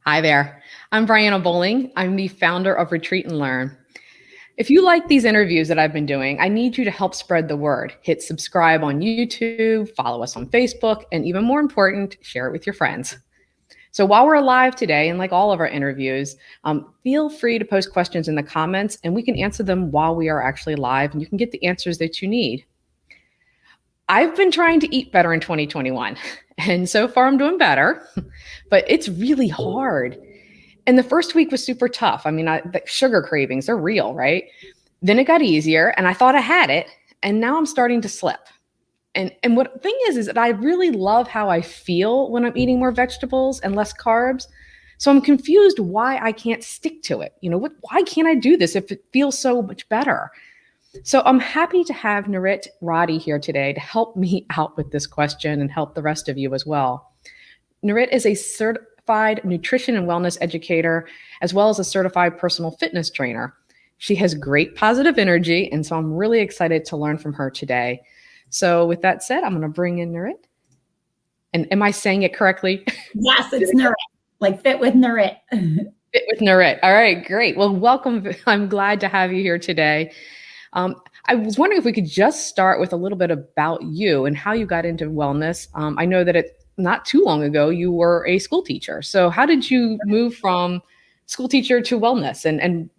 Hi there. I'm Brianna Bowling. I'm the founder of Retreat and Learn. If you like these interviews that I've been doing, I need you to help spread the word. Hit subscribe on YouTube, follow us on Facebook, and even more important, share it with your friends. So while we're live today, and like all of our interviews, feel free to post questions in the comments and we can answer them while we are actually live and you can get the answers that you need. I've been trying to eat better in 2021 and so far I'm doing better, but it's really hard. And the first week was super tough. I mean, the sugar cravings, they're real, right? Then it got easier and I thought I had it. And now I'm starting to slip. And what thing is that I really love how I feel when I'm eating more vegetables and less carbs. So I'm confused why I can't stick to it. Why can't I do this if it feels so much better? So I'm happy to have Nirit Roddy here today to help me out with this question and help the rest of you as well. Nirit is a certified nutrition and wellness educator, as well as a certified personal fitness trainer. She has great positive energy, and so I'm really excited to learn from her today. So with that said, I'm going to bring in Nirit. And am I saying it correctly? Yes, it's Nirit, like fit with Nirit. Fit with Nirit. All right, great. Well, welcome. I'm glad to have you here today. I was wondering if we could just start with a little bit about you and how you got into wellness. I know that not too long ago, you were a school teacher. So how did you move from school teacher to wellness and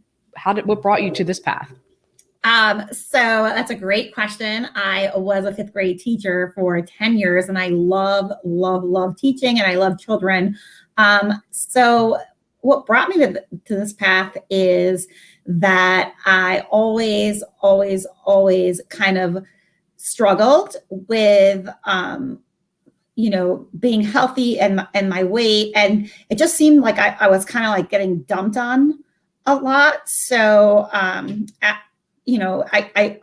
what brought you to this path? So that's a great question. I was a fifth grade teacher for 10 years and I love teaching and I love children. So what brought me to this path is that I always kind of struggled with, being healthy and my weight. And it just seemed like I was kind of like getting dumped on a lot. So, I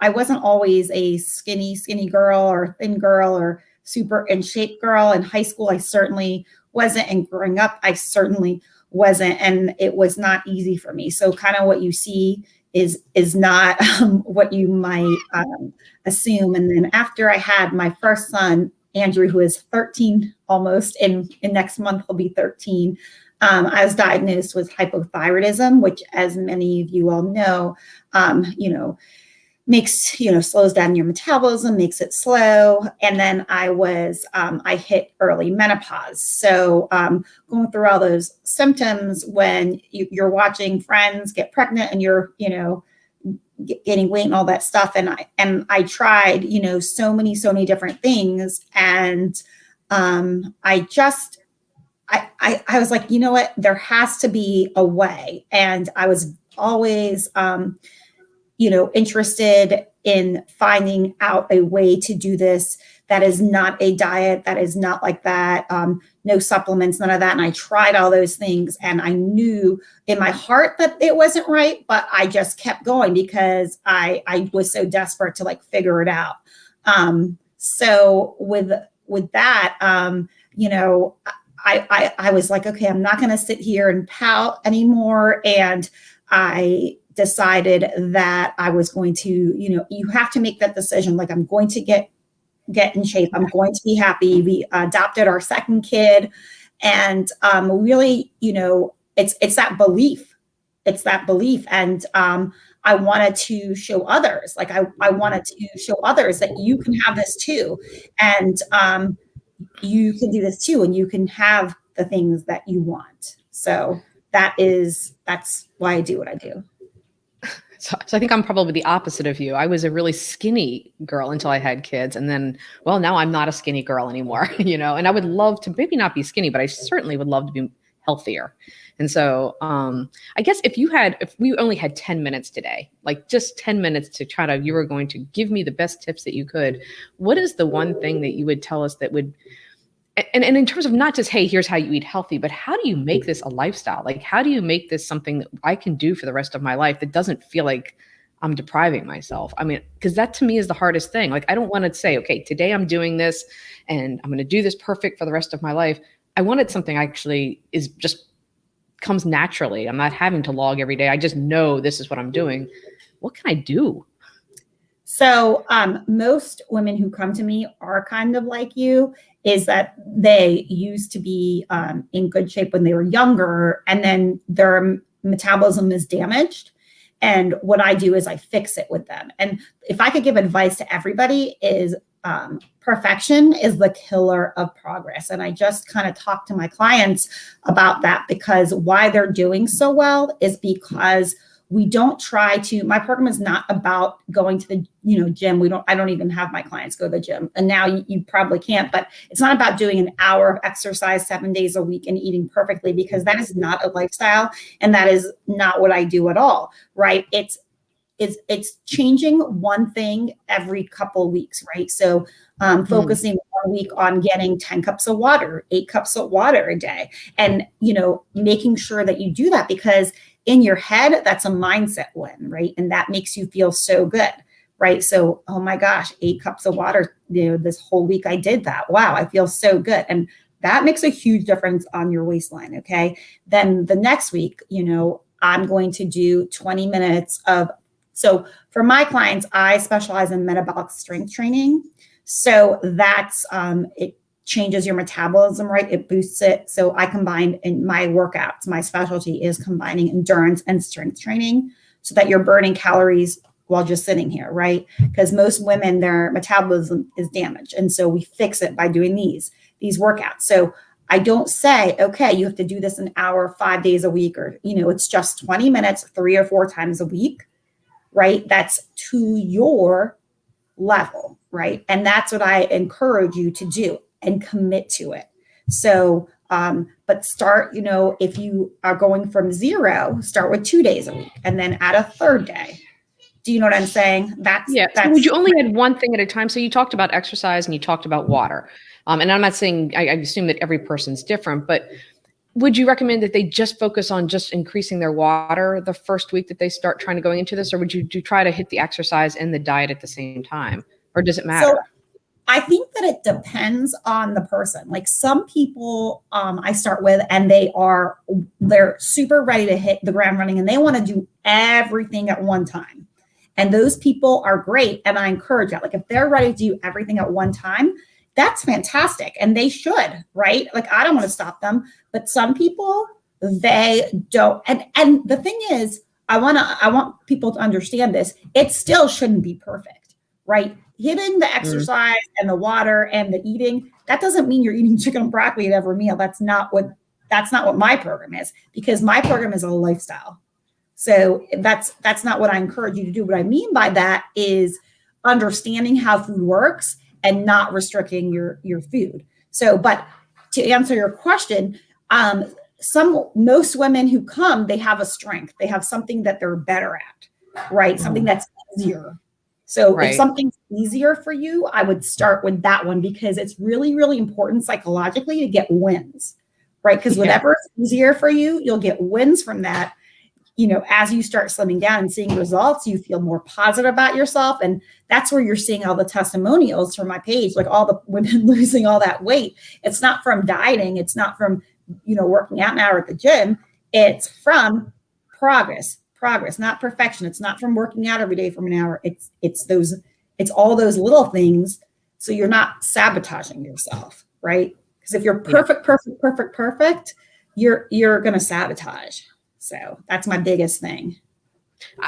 wasn't always a skinny girl or thin girl or super in shape girl. In high school, I certainly wasn't. And growing up, I certainly wasn't. And it was not easy for me. So kind of what you see is not what you might assume. And then after I had my first son, Andrew, who is 13 almost, in next month he'll be 13, I was diagnosed with hypothyroidism, which, as many of you all know, slows down your metabolism, makes it slow. And then I hit early menopause. So going through all those symptoms when you're watching friends get pregnant and you're, gaining weight and all that stuff. And I tried, so many different things. And I was like, you know what, there has to be a way. And I was always, interested in finding out a way to do this that is not a diet, that is not like that, no supplements, none of that. And I tried all those things and I knew in my heart that it wasn't right, but I just kept going because I was so desperate to like figure it out. So with that, I was like, okay, I'm not going to sit here and pout anymore. And I decided that I was going to, you have to make that decision. Like, I'm going to get in shape. I'm going to be happy. We adopted our second kid. And really, it's that belief. It's that belief. And I wanted to show others, like I wanted to show others that you can have this too. And you can do this too. And you can have the things that you want. So that's why I do what I do. So I think I'm probably the opposite of you. I was a really skinny girl until I had kids. And then, well, now I'm not a skinny girl anymore, and I would love to maybe not be skinny, but I certainly would love to be healthier. And so I guess if we only had 10 minutes today, like just 10 minutes you were going to give me the best tips that you could, what is the one thing that you would tell us that would, and in terms of not just, hey, here's how you eat healthy, but how do you make this a lifestyle? Like, how do you make this something that I can do for the rest of my life that doesn't feel like I'm depriving myself? I mean, because that to me is the hardest thing. Like, I don't want to say, okay, today I'm doing this and I'm going to do this perfect for the rest of my life. I wanted something actually is just comes naturally. I'm not having to log every day. I just know this is what I'm doing. What can I do? So most women who come to me are kind of like you, is that they used to be in good shape when they were younger, and then their metabolism is damaged. And what I do is I fix it with them. And if I could give advice to everybody is perfection is the killer of progress. And I just kind of talk to my clients about that, because why they're doing so well is because we don't try to, my program is not about going to the, gym. I don't even have my clients go to the gym. And now you probably can't, but it's not about doing an hour of exercise 7 days a week and eating perfectly, because that is not a lifestyle. And that is not what I do at all. Right. It's changing one thing every couple of weeks. Right. So focusing 1 week on getting 10 cups of water, 8 cups of water a day, and, making sure that you do that, because in your head, that's a mindset win, right? And that makes you feel so good, right? So, oh my gosh, 8 cups of water, this whole week I did that. Wow, I feel so good. And that makes a huge difference on your waistline, okay? Then the next week, I'm going to do 20 minutes of, so for my clients, I specialize in metabolic strength training. So that's, it changes your metabolism, right? It boosts it. So I combine in my workouts, my specialty is combining endurance and strength training so that you're burning calories while just sitting here, right? Because most women, their metabolism is damaged. And so we fix it by doing these workouts. So I don't say, okay, you have to do this an hour, 5 days a week, or, it's just 20 minutes, 3 or 4 times a week, right? That's to your level, right? And that's what I encourage you to do and commit to it. So, but start, if you are going from 0, start with 2 days a week and then add a 3rd day. Do you know what I'm saying? So would you only add one thing at a time? So you talked about exercise and you talked about water. And I'm not saying, I assume that every person's different, but would you recommend that they just focus on just increasing their water the first week that they start trying to go into this? Or would you try to hit the exercise and the diet at the same time? Or does it matter? So I think that it depends on the person. Like some people I start with, and they're super ready to hit the ground running and they want to do everything at one time. And those people are great. And I encourage that. Like if they're ready to do everything at one time, that's fantastic. And they should, right? Like I don't want to stop them, but some people, they don't. And the thing is, I want people to understand this. It still shouldn't be perfect, right? Hitting the exercise and the water and the eating, that doesn't mean you're eating chicken and broccoli at every meal. That's not what my program is, because my program is a lifestyle. So that's not what I encourage you to do. What I mean by that is understanding how food works and not restricting your food. So, but to answer your question, most women who come, they have a strength. They have something that they're better at, right? Something that's easier. So if something's easier for you, I would start with that one, because it's really, really important psychologically to get wins, right? Because whatever is easier for you, you'll get wins from that. As you start slimming down and seeing results, you feel more positive about yourself. And that's where you're seeing all the testimonials from my page, like all the women losing all that weight. It's not from dieting. It's not from, working out an hour at the gym. It's from progress, not perfection. It's not from working out every day for an hour. It's all those little things. So you're not sabotaging yourself, right? Because if you're perfect, you're going to sabotage. So that's my biggest thing.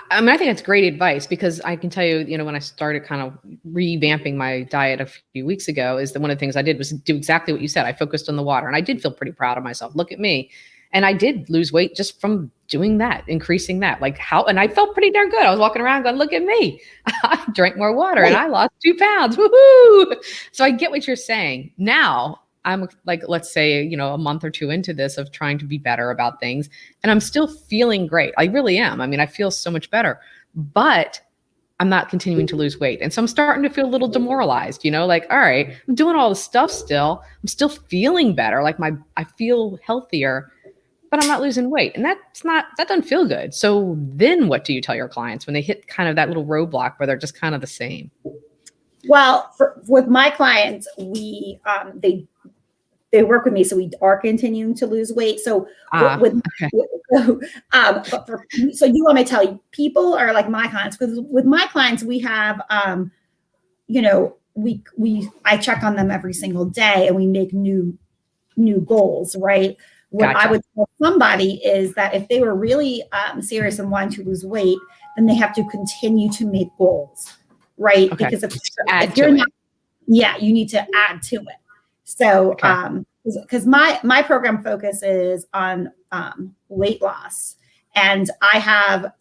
I mean, I think it's great advice, because I can tell you, when I started kind of revamping my diet a few weeks ago, is that one of the things I did was do exactly what you said. I focused on the water, and I did feel pretty proud of myself. Look at me. And I did lose weight just from doing that, increasing that. And I felt pretty darn good. I was walking around going, look at me. I drank more water and I lost 2 pounds. Woohoo! So I get what you're saying. Now I'm like, let's say, a month or 2 into this of trying to be better about things, and I'm still feeling great. I really am. I mean, I feel so much better, but I'm not continuing to lose weight. And so I'm starting to feel a little demoralized, like, all right, I'm doing all the stuff still. I'm still feeling better. Like I feel healthier, but I'm not losing weight. And that doesn't feel good. So then what do you tell your clients when they hit kind of that little roadblock where they're just kind of the same? Well, with my clients, they work with me, so we are continuing to lose weight. So so you want me to tell you, people are like my clients, because with my clients, we have, I check on them every single day, and we make new goals, right? What Gotcha. I would tell somebody is that if they were really serious and wanting to lose weight, then they have to continue to make goals, right? Okay. Because Add if you're to not, it. yeah, you need to add to it. So, Okay. because my program focuses on weight loss, and I have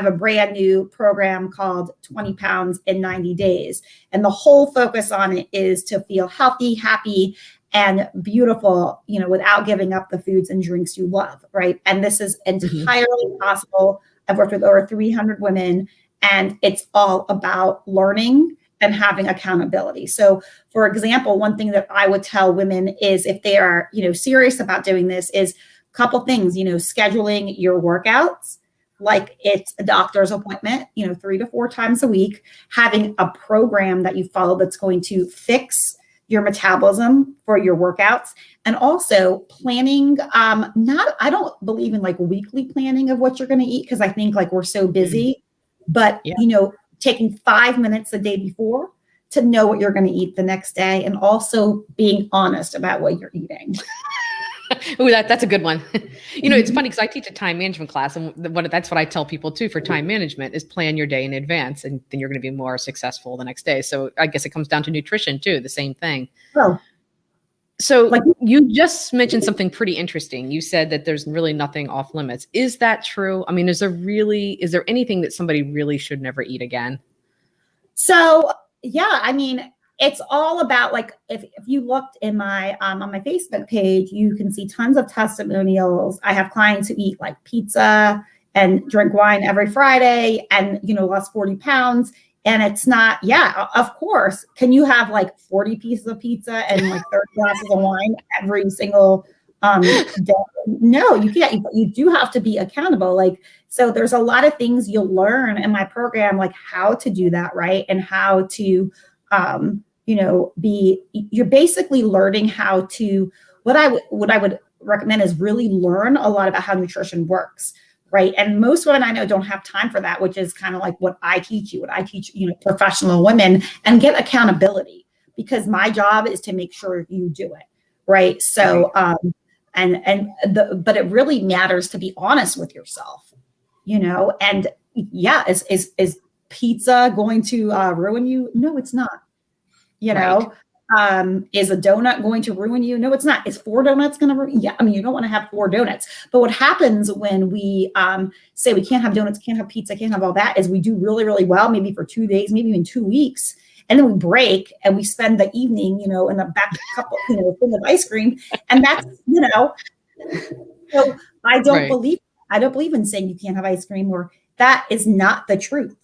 a brand new program called 20 pounds in 90 days, and the whole focus on it is to feel healthy, happy, and beautiful, without giving up the foods and drinks you love, right? And this is entirely possible. I've worked with over 300 women, and it's all about learning and having accountability. So, for example, one thing that I would tell women is, if they are, serious about doing this, is a couple things, scheduling your workouts like it's a doctor's appointment, 3 to 4 times a week, having a program that you follow that's going to fix your metabolism for your workouts, and also planning. I don't believe in like weekly planning of what you're going to eat, because I think like we're so busy, but taking 5 minutes a day before to know what you're going to eat the next day, and also being honest about what you're eating. Ooh, that's a good one. It's funny because I teach a time management class, and that's what I tell people too for time management is plan your day in advance, and then you're going to be more successful the next day. So I guess it comes down to nutrition too, the same thing. Oh, so you just mentioned something pretty interesting. You said that there's really nothing off limits. Is that true? I mean, is there anything that somebody really should never eat again? So, yeah, I mean, it's all about, like, if you looked in my on my Facebook page, you can see tons of testimonials. I have clients who eat like pizza and drink wine every Friday, and lost 40 pounds. And it's not, of course. Can you have like 40 pieces of pizza and like 30 glasses of wine every single day? No, you can't. You do have to be accountable. Like, so there's a lot of things you'll learn in my program, like how to do that, right? And how to, you're basically learning how to, what I would recommend is really learn a lot about how nutrition works, right? And most women I know don't have time for that, which is kind of like what I teach, professional women, and get accountability, because my job is to make sure you do it, right? So, but it really matters to be honest with yourself, and is pizza going to ruin you? No, it's not. Is a donut going to ruin you? No, it's not. Is 4 donuts going to ruin? Yeah. I mean, you don't want to have 4 donuts, but what happens when we say we can't have donuts, can't have pizza, can't have all that, is we do really, really well, maybe for 2 days, maybe even 2 weeks. And then we break and we spend the evening, in the back couple, full of ice cream. And that's, so I don't believe in saying you can't have ice cream, or that is not the truth.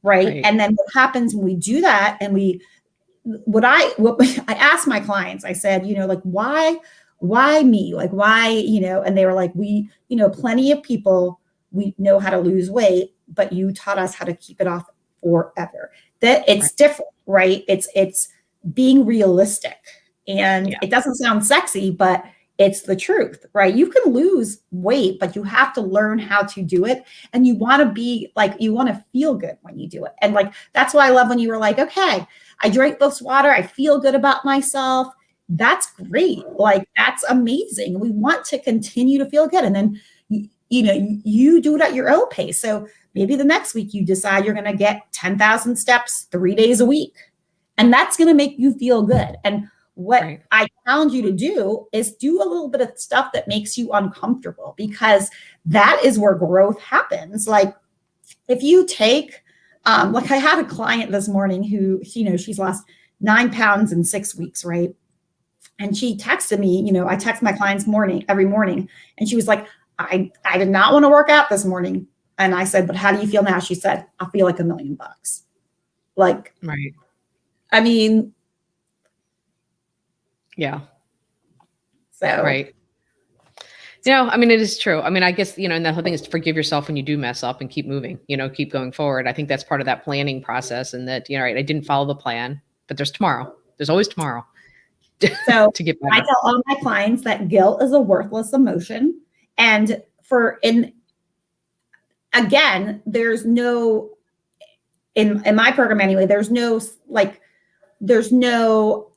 Right. And then what happens when we do that, and what I asked my clients, I said, like, why me? Like, why, and they were like, we, plenty of people, we know how to lose weight, but you taught us how to keep it off forever. That it's different, right? It's being realistic, and it doesn't sound sexy, but it's the truth, right? You can lose weight, but you have to learn how to do it. And you want to be like, you want to feel good when you do it. And like, that's why I love when you were like, okay, I drank this water, I feel good about myself. That's great. Like, that's amazing. We want to continue to feel good. And then, you do it at your own pace. So maybe the next week you decide you're going to get 10,000 steps 3 days a week. And that's going to make you feel good. And what I challenge you to do is do a little bit of stuff that makes you uncomfortable, because that is where growth happens. Like, if you take, like, I had a client this morning who, she's lost 9 pounds in 6 weeks, right? And she texted me, I text my clients every morning. And she was like, I did not want to work out this morning. And I said, but how do you feel now? She said, I feel like $1 million. Like, I mean, yeah. So, I mean, it is true. I mean, I guess, and the whole thing is to forgive yourself when you do mess up and keep moving, keep going forward. I think that's part of that planning process, and that, I didn't follow the plan, but there's tomorrow. There's always tomorrow. So to get better. I tell all my clients that guilt is a worthless emotion. And again, there's no, in my program anyway, there's no like there's no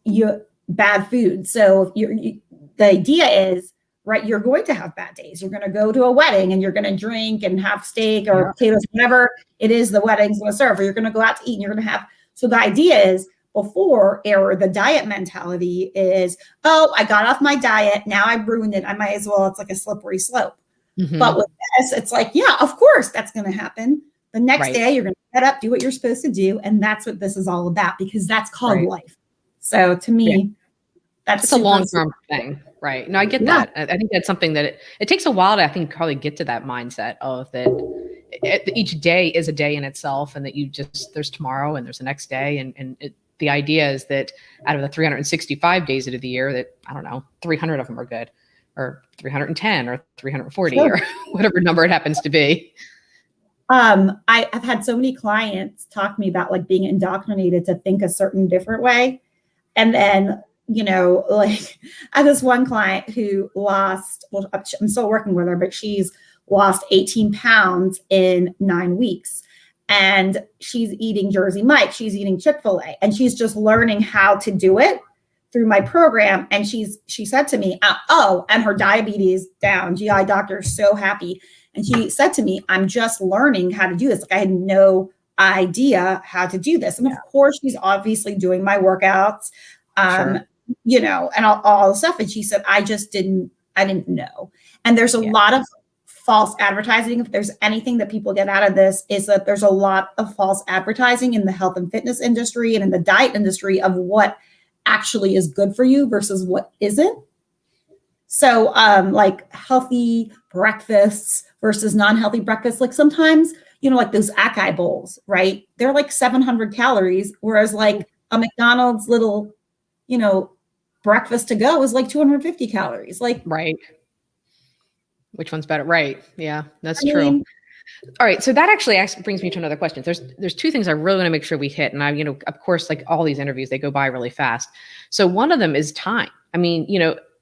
bad food. So the idea is, right, you're going to have bad days. You're going to go to a wedding and you're going to drink and have steak or potatoes, whatever it is the wedding's going to serve, or you're going to go out to eat and you're going to have. So the idea is before error, the diet mentality is, oh, I got off my diet. Now I've ruined it. I might as well. It's like a slippery slope. Mm-hmm. But with this, it's like, yeah, of course that's going to happen. The next day you're going to get up, do what you're supposed to do. And that's what this is all about, because that's called life. So to me, that's a long-term thing. Right. No, I get that. I think that's something that it takes a while to, I think, probably get to that mindset of that each day is a day in itself, and that there's tomorrow and there's the next day. And the idea is that out of the 365 days of the year, that, I don't know, 300 of them are good, or 310 or 340 or whatever number it happens to be. I've had so many clients talk to me about like being indoctrinated to think a certain different way. And then, like I had this one client who lost, well, I'm still working with her, but she's lost 18 pounds in 9 weeks. And she's eating Jersey Mike, she's eating Chick-fil-A, and she's just learning how to do it through my program. And she said to me, and her diabetes down, GI doctor is so happy. And she said to me, I'm just learning how to do this. Like, I had no idea how to do this. And of course, she's obviously doing my workouts, and all the stuff. And she said, I didn't know. And there's a lot of false advertising. If there's anything that people get out of this, is that there's a lot of false advertising in the health and fitness industry and in the diet industry of what actually is good for you versus what isn't. So like healthy breakfasts versus non-healthy breakfasts, like sometimes, like those acai bowls, right? They're like 700 calories, whereas like a McDonald's little, breakfast to go is like 250 calories. Like, right. Which one's better? Right. Yeah, that's true. All right. So that actually brings me to another question. There's two things I really want to make sure we hit. And of course, like all these interviews, they go by really fast. So one of them is time. I mean,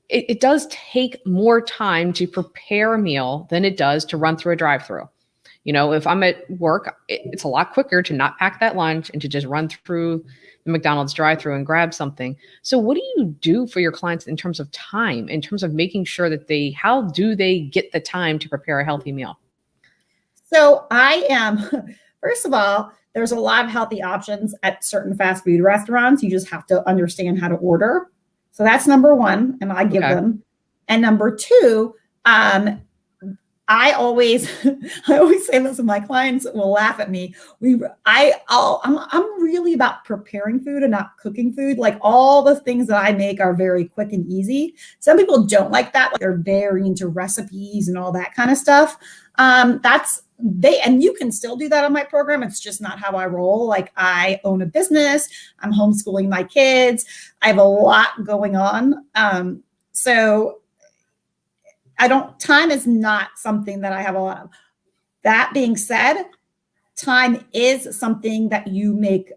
it does take more time to prepare a meal than it does to run through a drive-through. If I'm at work, it's a lot quicker to not pack that lunch and to just run through the McDonald's drive-through and grab something. So what do you do for your clients in terms of time, in terms of making sure that how do they get the time to prepare a healthy meal? So first of all, there's a lot of healthy options at certain fast food restaurants. You just have to understand how to order. So that's number one, and I give them. And number two, I always say this, and my clients will laugh at me. I'm really about preparing food and not cooking food. Like, all the things that I make are very quick and easy. Some people don't like that. Like, they're very into recipes and all that kind of stuff. And you can still do that on my program. It's just not how I roll. Like, I own a business. I'm homeschooling my kids. I have a lot going on. So time is not something that I have a lot of. That being said, time is something that you make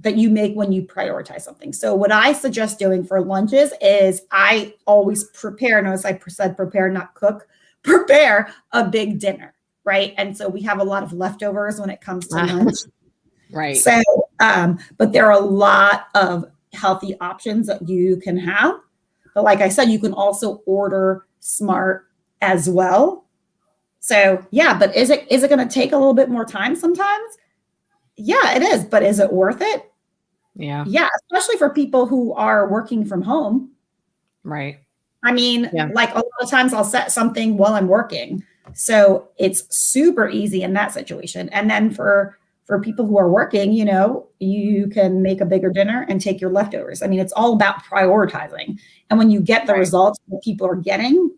when you prioritize something. So what I suggest doing for lunches is I always prepare, notice I said prepare, not cook, prepare a big dinner, right? And so we have a lot of leftovers when it comes to lunch. Right. So, but there are a lot of healthy options that you can have. But like I said, you can also order smart as well. So yeah, but is it going to take a little bit more time sometimes? Yeah, it is. But is it worth it? Yeah. Yeah, especially for people who are working from home. Right. I mean, like a lot of times I'll set something while I'm working. So it's super easy in that situation. And then for people who are working, you can make a bigger dinner and take your leftovers. I mean, it's all about prioritizing. And when you get the results that people are getting.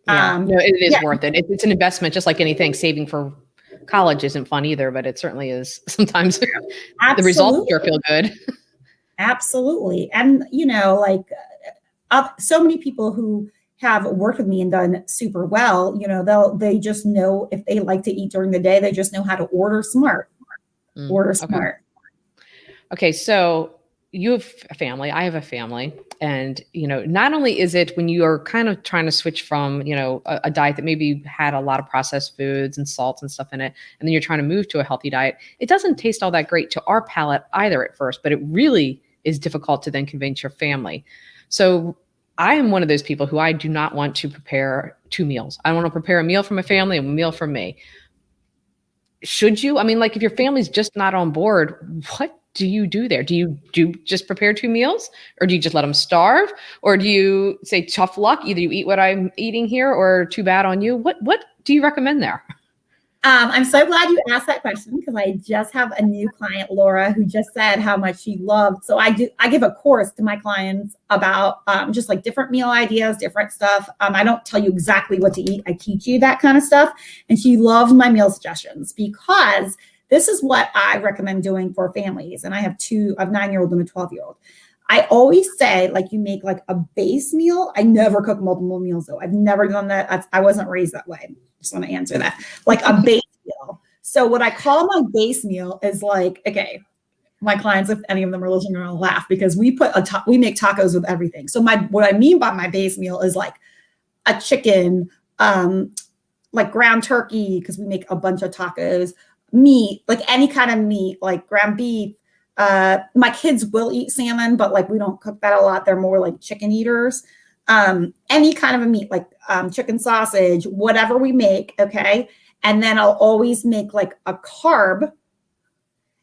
It is worth it. It's an investment, just like anything. Saving for college isn't fun either, but it certainly is sometimes. The results sure feel good. Absolutely. And, so many people who have worked with me and done super well, they just know if they like to eat during the day, they just know how to order smart. Smart. Okay. So you have a family. I have a family. And, not only is it when you are kind of trying to switch from, a diet that maybe had a lot of processed foods and salts and stuff in it, and then you're trying to move to a healthy diet, it doesn't taste all that great to our palate either at first, but it really is difficult to then convince your family. So I am one of those people who I do not want to prepare 2 meals. I want to prepare a meal for my family and a meal for me. Should you? I mean, like if your family's just not on board, what do you do there? Do you just prepare 2 meals, or do you just let them starve? Or do you say, tough luck, either you eat what I'm eating here or too bad on you? What do you recommend there? I'm so glad you asked that question, because I just have a new client, Laura, who just said how much she loved. So I give a course to my clients about just like different meal ideas, different stuff. I don't tell you exactly what to eat. I teach you that kind of stuff. And she loved my meal suggestions, because this is what I recommend doing for families. And I have 9-year-old and a 12-year-old. I always say, like, you make like a base meal. I never cook multiple meals though. I've never done that. I wasn't raised that way. Just want to answer that. Like a base meal. So what I call my base meal is like, okay, my clients, if any of them are listening, are gonna laugh, because we make tacos with everything. So what I mean by my base meal is like a chicken, like ground turkey, because we make a bunch of tacos, meat, like any kind of meat, like ground beef. My kids will eat salmon, but like we don't cook that a lot. They're more like chicken eaters. Any kind of a meat, like chicken sausage, whatever we make, okay? And then I'll always make like a carb.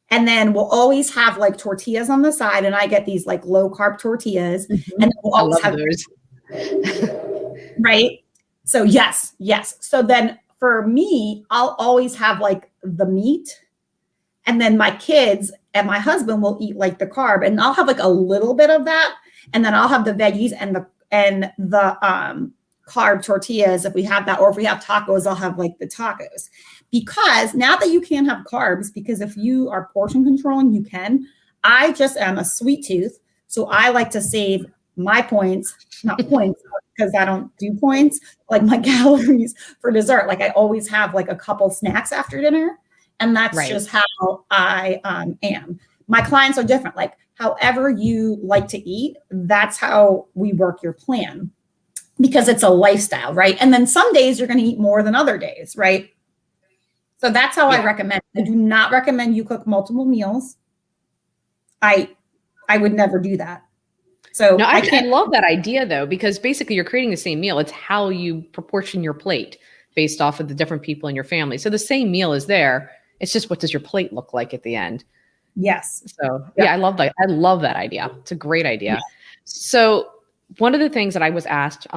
And then we'll always have like tortillas on the side. And I get these like low carb tortillas. Mm-hmm. And we'll always have those. Right? So yes. So then for me, I'll always have like the meat. And then my kids and my husband will eat like the carb. And I'll have like a little bit of that. And then I'll have the veggies and the carb tortillas if we have that, or if we have tacos, I'll have like the tacos. Because now that you can't have carbs, because if you are portion controlling, you can. I just am a sweet tooth, so I like to save my points, not points, because I don't do points, like my calories for dessert. Like I always have like a couple snacks after dinner, and that's just how I am. My clients are different. Like however you like to eat, that's how we work your plan, because it's a lifestyle, right? And then some days you're going to eat more than other days, right? So that's how I recommend. I do not recommend you cook multiple meals. I would never do that. So no, I love that idea though, because basically you're creating the same meal. It's how you proportion your plate based off of the different people in your family. So the same meal is there. It's just, what does your plate look like at the end? Yes. So I love that. I love that idea. It's a great idea. Yeah. So one of the things that I was asked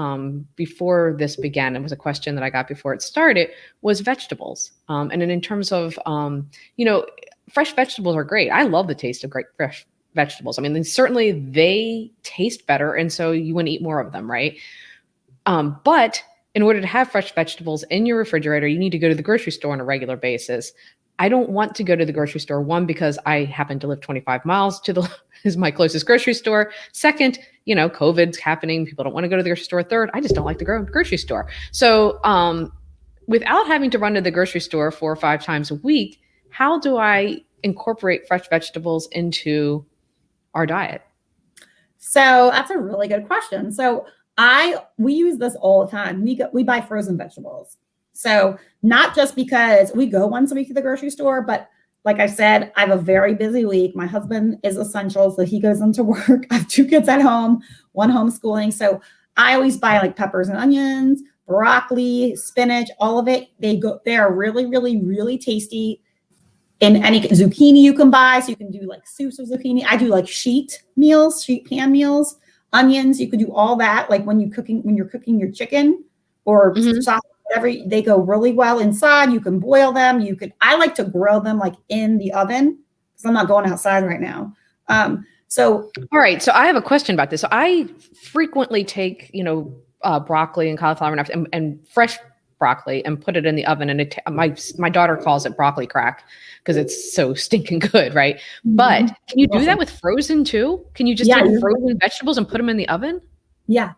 before this began, and was a question that I got before it started, was vegetables. And then in terms of, fresh vegetables are great. I love the taste of great fresh vegetables. I mean, certainly they taste better. And so you want to eat more of them, right? But in order to have fresh vegetables in your refrigerator, you need to go to the grocery store on a regular basis. I don't want to go to the grocery store, one, because I happen to live 25 miles is my closest grocery store. Second, COVID's happening. People don't want to go to the grocery store. Third, I just don't like the grocery store. So without having to run to the grocery store 4 or 5 times a week, how do I incorporate fresh vegetables into our diet? So that's a really good question. So we use this all the time. We buy frozen vegetables. So not just because we go once a week to the grocery store, but like I said, I have a very busy week. My husband is essential, so he goes into work. I have 2 kids at home, 1 homeschooling. So I always buy like peppers and onions, broccoli, spinach, all of it. They are really, really, really tasty. In any zucchini you can buy, so you can do like soups with zucchini. I do like sheet pan meals, onions. You could do all that, like when you're cooking your chicken or sausage. They go really well inside. You can boil them. I like to grill them like in the oven, because I'm not going outside right now. All right. So I have a question about this. So I frequently take, broccoli and cauliflower and fresh broccoli and put it in the oven. And my daughter calls it broccoli crack because it's so stinking good. Right. Mm-hmm. But can you do that with frozen too? Can you just take frozen vegetables and put them in the oven? Yeah.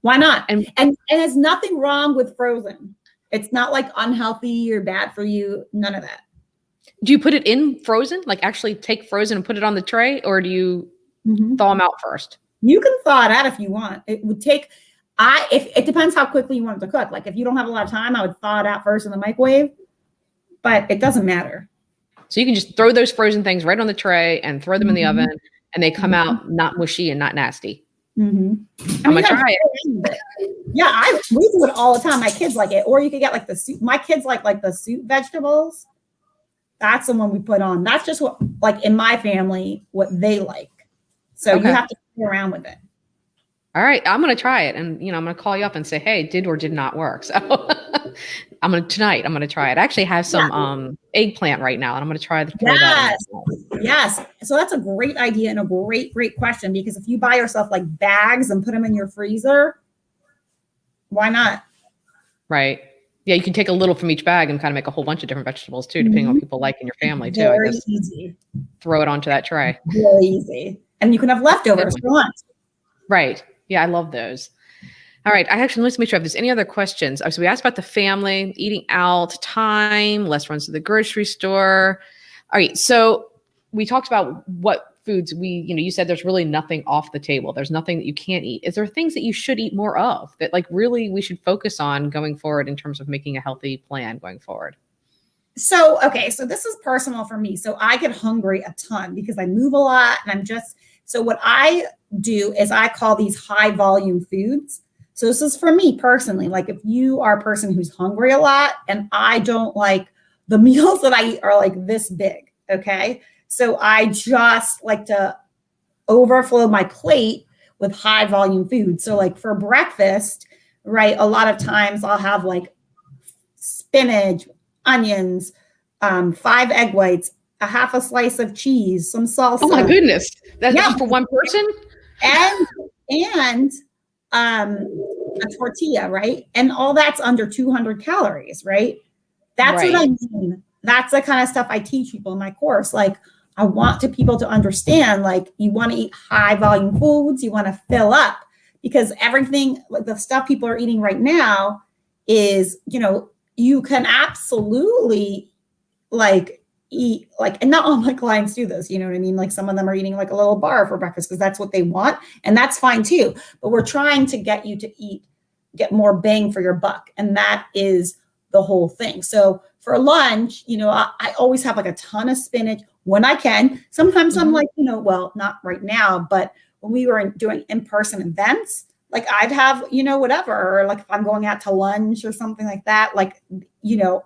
Why not? And there's nothing wrong with frozen. It's not like unhealthy or bad for you. None of that. Do you put it in frozen? Like actually take frozen and put it on the tray, or do you thaw them out first? You can thaw it out if you want. It would take, if it depends how quickly you want it to cook. Like if you don't have a lot of time, I would thaw it out first in the microwave, but it doesn't matter. So you can just throw those frozen things right on the tray and throw them in the oven, and they come out not mushy and not nasty. Mm-hmm. I'm going to try it. Yeah, we do it all the time. My kids like it. Or you could get like the soup. My kids like the soup vegetables. That's the one we put on. That's just what, like in my family, what they like. So you have to play around with it. All right, I'm going to try it, and I'm going to call you up and say, "Hey, did or did not work." So I'm going to try it. I actually have some eggplant right now, and I'm going to try that. Yes. So that's a great idea and a great question, because if you buy yourself like bags and put them in your freezer, why not? Right. Yeah, you can take a little from each bag and kind of make a whole bunch of different vegetables too, depending on what people like in your family too. Very easy. Throw it onto that tray. Very easy. And you can have leftovers for lunch. Right. Yeah, I love those. All right. Let's make sure if there's any other questions. So we asked about the family, eating out, time, less runs to the grocery store. All right. So we talked about what foods you said there's really nothing off the table. There's nothing that you can't eat. Is there things that you should eat more of that like really we should focus on going forward in terms of making a healthy plan going forward? So this is personal for me. So I get hungry a ton because I move a lot, and so what I do is I call these high volume foods. So this is for me personally. Like if you are a person who's hungry a lot, and I don't like the meals that I eat are like this big. Okay. So I just like to overflow my plate with high volume food. So like for breakfast, right, a lot of times I'll have like spinach, onions, 5 egg whites, a half a slice of cheese, some salsa. Oh my goodness. That's just for one person? And a tortilla, right? And all that's under 200 calories, right? That's what I mean. That's the kind of stuff I teach people in my course. Like I want people to understand, like you want to eat high volume foods, you want to fill up, because everything, like the stuff people are eating right now is, you can absolutely like eat like, and not all my clients do this, you know what I mean? Like some of them are eating like a little bar for breakfast because that's what they want. And that's fine too. But we're trying to get you to get more bang for your buck. And that is the whole thing. So for lunch, I always have like a ton of spinach when I can. Sometimes I'm like, well, not right now, but when we were doing in-person events, like I'd have, whatever, or like if I'm going out to lunch or something like that, like,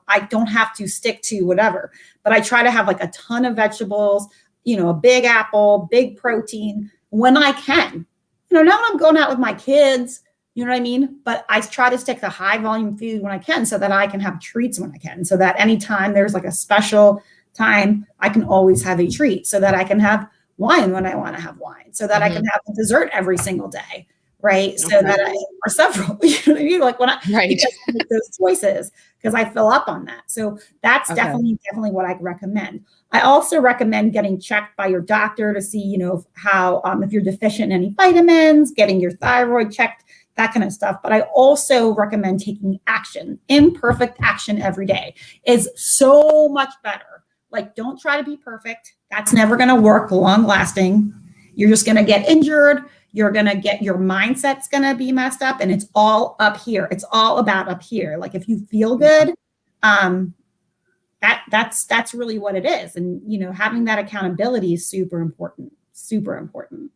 I don't have to stick to whatever, but I try to have like a ton of vegetables, a big apple, big protein when I can. Now when I'm going out with my kids, you know what I mean? But I try to stick to high volume food when I can so that I can have treats when I can, so that anytime there's like a special time, I can always have a treat, so that I can have wine when I want to have wine, so that I can have dessert every single day. Right. So that or several, you know what I mean? Like when I make those choices, because I fill up on that. So that's definitely what I recommend. I also recommend getting checked by your doctor to see, how, if you're deficient in any vitamins, getting your thyroid checked, that kind of stuff. But I also recommend taking action. Imperfect action every day is so much better. Like, don't try to be perfect. That's never going to work long lasting. You're just going to get injured. You're going to get, your mindset's going to be messed up, and it's all up here. It's all about up here. Like if you feel good, that's really what it is. And, having that accountability is super important, super important.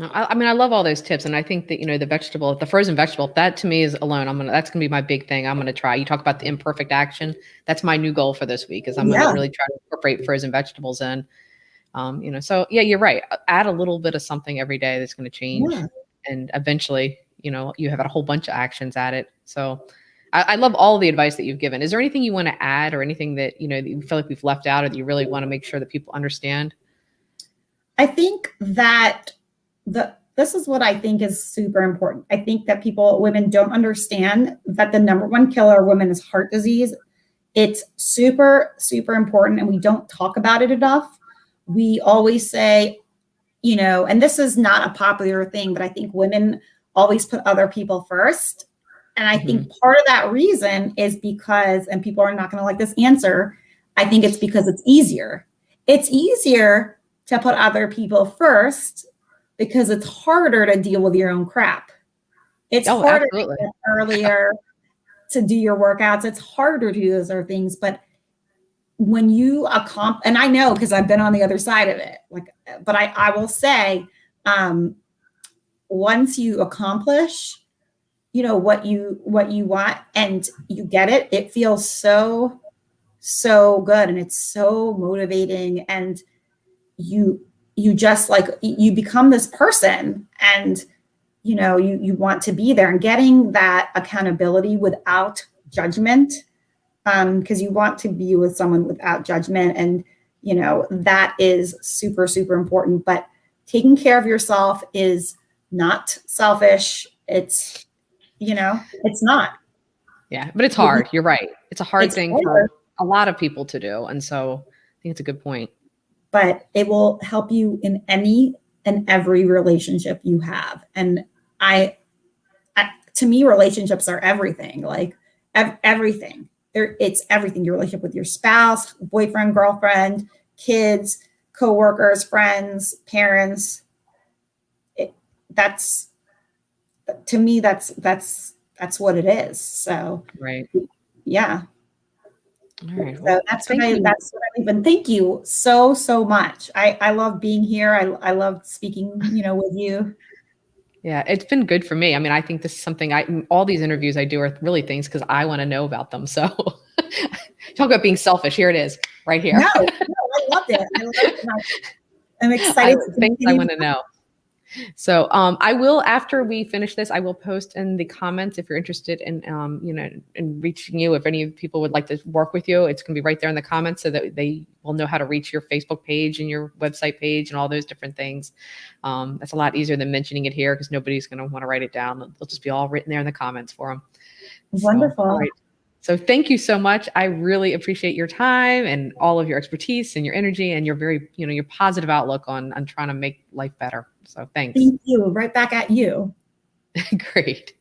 I mean, I love all those tips. And I think that, the frozen vegetable, that to me is alone. That's going to be my big thing. I'm going to try. You talk about the imperfect action. That's my new goal for this week, is I'm going to really try to incorporate frozen vegetables in. So yeah, you're right. Add a little bit of something every day that's going to change. Yeah. And eventually, you have a whole bunch of actions at it. So I love all the advice that you've given. Is there anything you want to add, or anything that, that you feel like we've left out, or that you really want to make sure that people understand? I think that this is what I think is super important. I think that women don't understand that the number one killer of women is heart disease. It's super, super important, and we don't talk about it enough. We always say, and this is not a popular thing, but I think women always put other people first. And I think part of that reason is because, and people are not going to like this answer, I think it's because it's easier. It's easier to put other people first because it's harder to deal with your own crap. It's harder absolutely. to get earlier to do your workouts. It's harder to do those other things. But when you accomplish, and I know because I've been on the other side of it, but I will say, once you accomplish, what you want and you get it, it feels so good, and it's so motivating, and you just you become this person, and you want to be there, and getting that accountability without judgment, because you want to be with someone without judgment, and that is super, super important. But taking care of yourself is not selfish. It's it's not. Yeah, but it's hard. You're right. It's a hard thing for a lot of people to do. And so I think it's a good point. But it will help you in any and every relationship you have. And to me, relationships are everything, like everything. It's everything. Your relationship with your spouse, boyfriend, girlfriend, kids, coworkers, friends, parents. To me, that's what it is. So, right. Yeah. All right. So that's what I leave. And thank you so much. I love being here. I love speaking, with you. Yeah, it's been good for me. I mean, I think this is something all these interviews I do are really things because I want to know about them. So talk about being selfish. Here it is right here. No, I loved it. I'm excited. Things I want to know. So I will, after we finish this, I will post in the comments if you're interested in, in reaching you. If any people would like to work with you, it's going to be right there in the comments so that they will know how to reach your Facebook page and your website page and all those different things. That's a lot easier than mentioning it here because nobody's going to want to write it down. It'll just be all written there in the comments for them. Wonderful. So, all right. So thank you so much. I really appreciate your time and all of your expertise and your energy and your very, your positive outlook on trying to make life better. So thanks. Thank you. Right back at you. Great.